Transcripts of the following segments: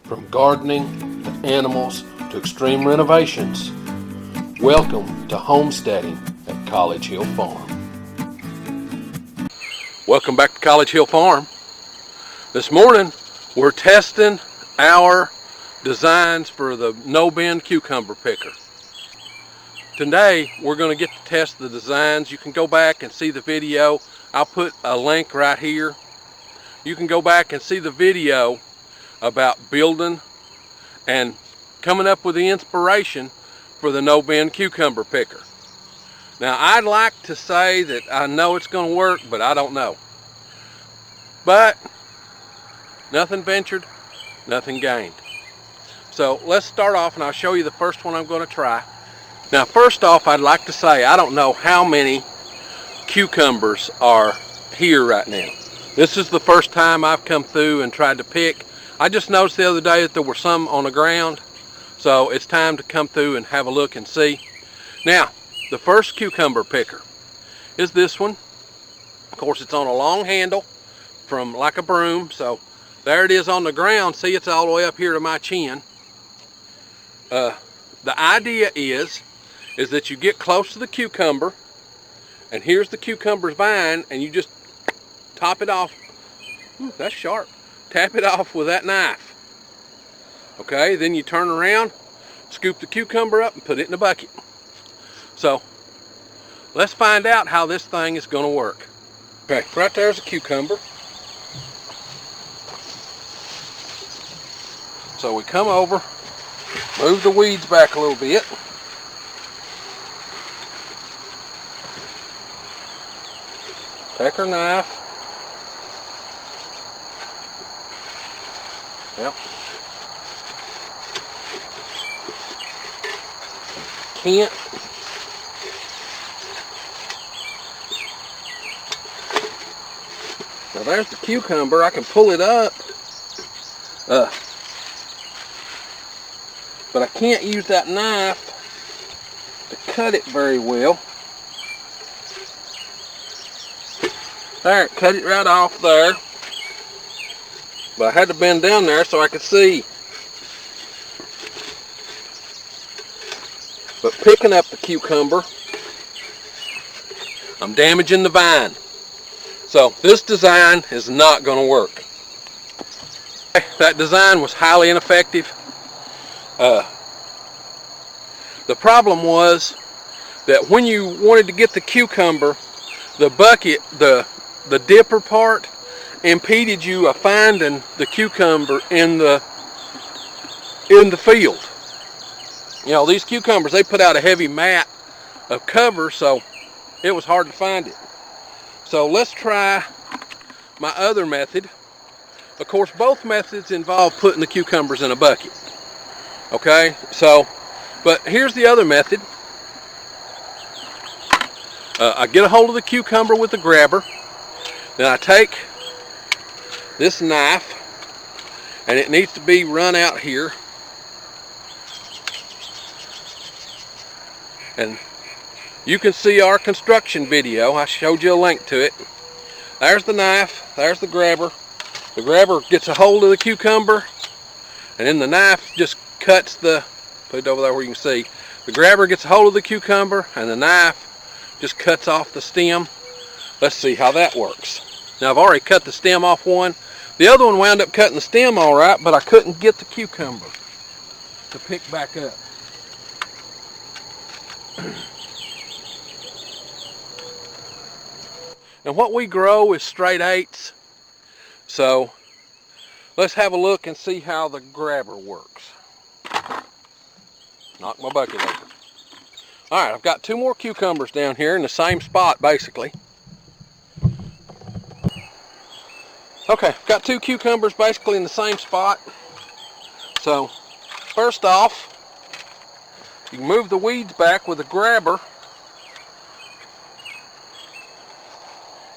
From gardening to animals to extreme renovations, welcome to Homesteading at College Hill Farm. Welcome back to College Hill Farm. This morning we're testing our designs for the no-bend cucumber picker. Today we're going to get to test the designs. You can go back and see the video. I'll put a link right here. You can go back and see the video about building and coming up with the inspiration for the no-bend cucumber picker. Now, I'd like to say that I know it's going to work, but I don't know. But nothing ventured, nothing gained. So let's start off and I'll show you the first one I'm going to try. Now, first off, I'd like to say I don't know how many cucumbers are here right now. This is the first time I've come through and tried to pick. I just noticed the other day that there were some on the ground, so it's time to come through and have a look and see. Now, the first cucumber picker is this one. Of course, it's on a long handle from like a broom, so there it is on the ground. See, it's all the way up here to my chin. The idea is that you get close to the cucumber, and here's the cucumber's vine, and you just top it off. Ooh, that's sharp. Tap it off with that knife. Okay, then you turn around, scoop the cucumber up and put it in a bucket. So let's find out how this thing is going to work. Okay, right there's a cucumber. So we come over, move the weeds back a little bit. Take our knife. Yep. Can't. Now there's the cucumber. I can pull it up. But I can't use that knife to cut it very well. There, cut it right off there. But I had to bend down there so I could see. But picking up the cucumber, I'm damaging the vine. So this design is not going to work. That design was highly ineffective. The problem was that when you wanted to get the cucumber, the bucket, the dipper part, impeded you of finding the cucumber in the field. You know, these cucumbers, they put out a heavy mat of cover, so it was hard to find it. So let's try my other method. Of course, both methods involve putting the cucumbers in a bucket. Okay, so, but here's the other method. I get a hold of the cucumber with the grabber. Then I take this knife, and it needs to be run out here, and you can see our construction video. I showed you a link to it. There's the knife, there's the grabber. The grabber gets a hold of the cucumber, and then the knife just cuts the, put it over there where you can see, the grabber gets a hold of the cucumber and the knife just cuts off the stem. Let's see how that works. Now, I've already cut the stem off one. The other one wound up cutting the stem all right, but I couldn't get the cucumber to pick back up. And what we grow is straight 8s. So let's have a look and see how the grabber works. Knock my bucket over. All right, I've got 2 more cucumbers down here in the same spot, basically. Okay, got 2 cucumbers basically in the same spot. So, first off, you can move the weeds back with a grabber.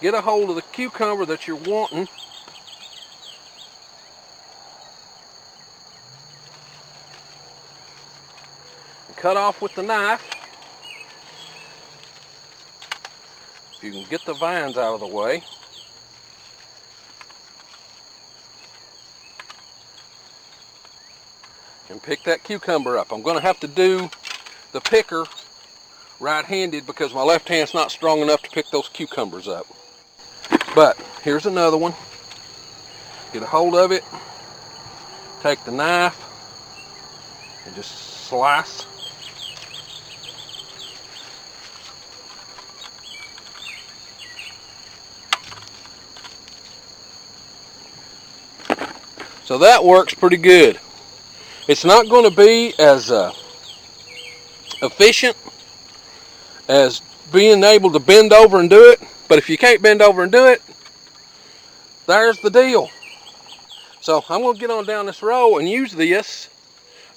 Get a hold of the cucumber that you're wanting. And cut off with the knife. If you can get the vines out of the way. and pick that cucumber up. I'm going to have to do the picker right-handed because my left hand's not strong enough to pick those cucumbers up. But here's another one. Get a hold of it, take the knife, and just slice. So that works pretty good. It's not going to be as efficient as being able to bend over and do it, but if you can't bend over and do it, there's the deal. So I'm going to get on down this row and use this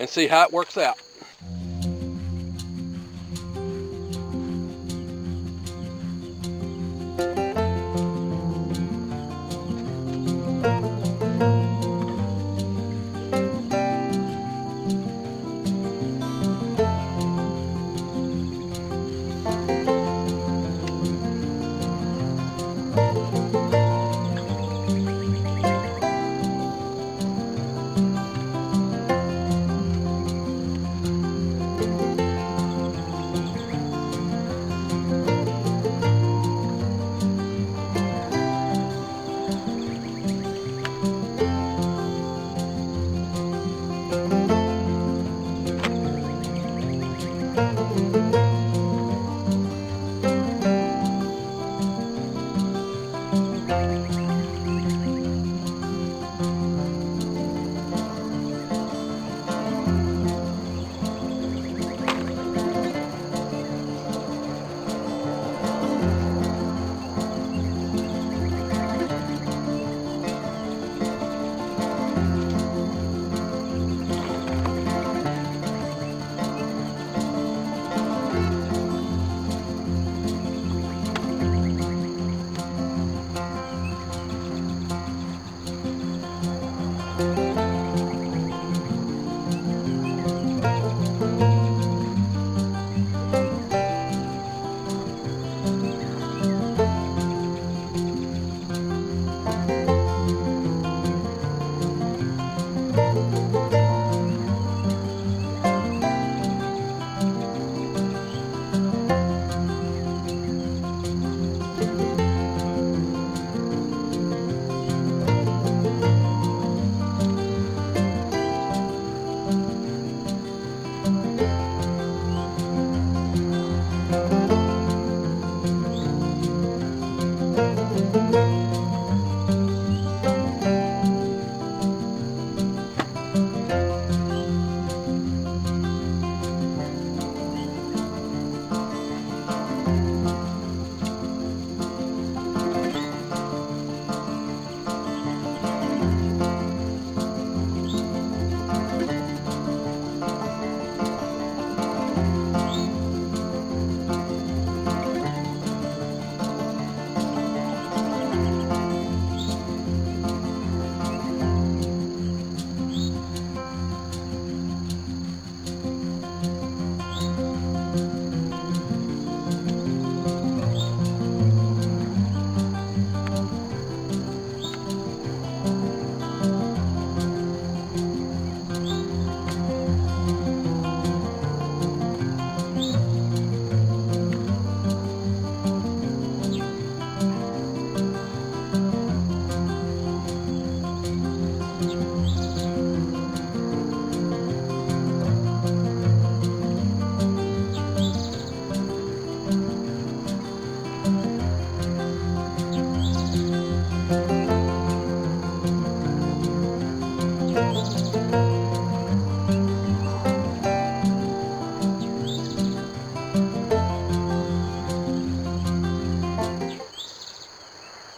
and see how it works out.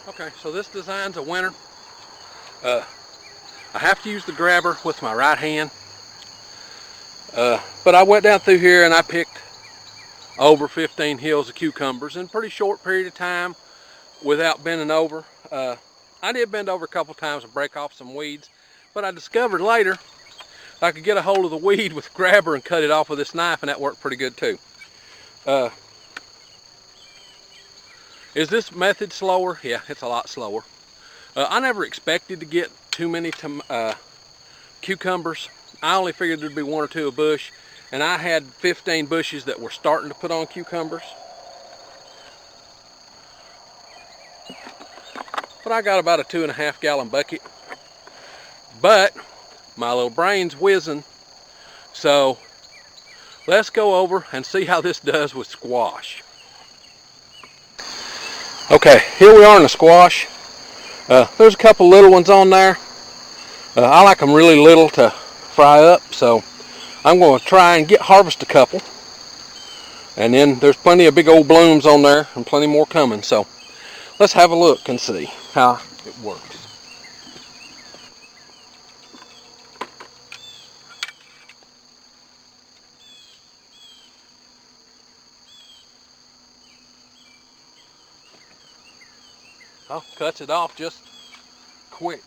Okay, so this design's a winner. I have to use the grabber with my right hand. But I went down through here and I picked over 15 hills of cucumbers in a pretty short period of time without bending over. I did bend over a couple times and break off some weeds, but I discovered later I could get a hold of the weed with the grabber and cut it off with this knife, and that worked pretty good too. Is this method slower? Yeah, it's a lot slower. I never expected to get too many cucumbers. I only figured there'd be 1 or 2 a bush, and I had 15 bushes that were starting to put on cucumbers. But I got about a 2.5 gallon bucket. But my little brain's whizzing, so let's go over and see how this does with squash. Okay, here we are in the squash. There's a couple little ones on there. I like them really little to fry up, so I'm going to try and harvest a couple. And then there's plenty of big old blooms on there and plenty more coming, so let's have a look and see how it works. Oh, cuts it off just quick.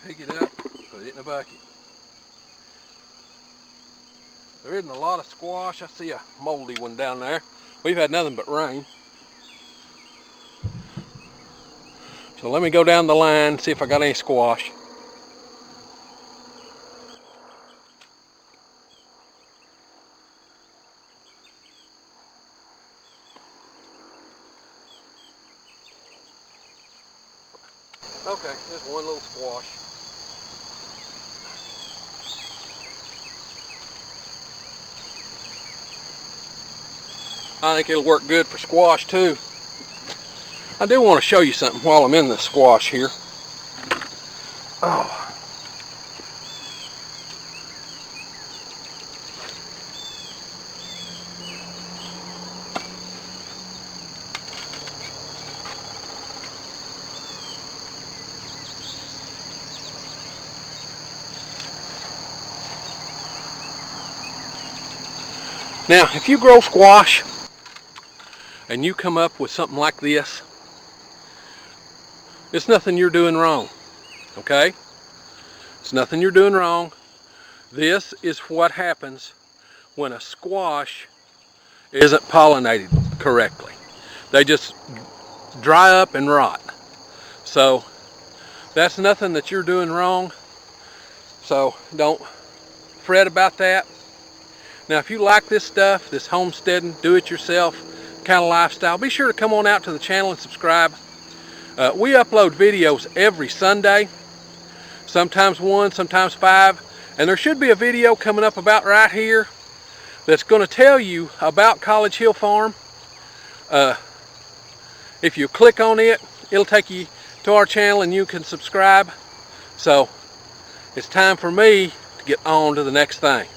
Pick it up, put it in a bucket. There isn't a lot of squash. I see a moldy one down there. We've had nothing but rain. So let me go down the line and see if I got any squash. Okay, there's one little squash. I think it'll work good for squash too. I do want to show you something while I'm in the squash here. Oh. Now, if you grow squash and you come up with something like this, it's nothing you're doing wrong, okay? It's nothing you're doing wrong. This is what happens when a squash isn't pollinated correctly. They just dry up and rot. So that's nothing that you're doing wrong. So don't fret about that. Now, if you like this stuff, this homesteading, do-it-yourself kind of lifestyle, be sure to come on out to the channel and subscribe. We upload videos every Sunday, sometimes 1, sometimes 5, and there should be a video coming up about right here that's going to tell you about College Hill Farm. If you click on it, it'll take you to our channel and you can subscribe. So it's time for me to get on to the next thing.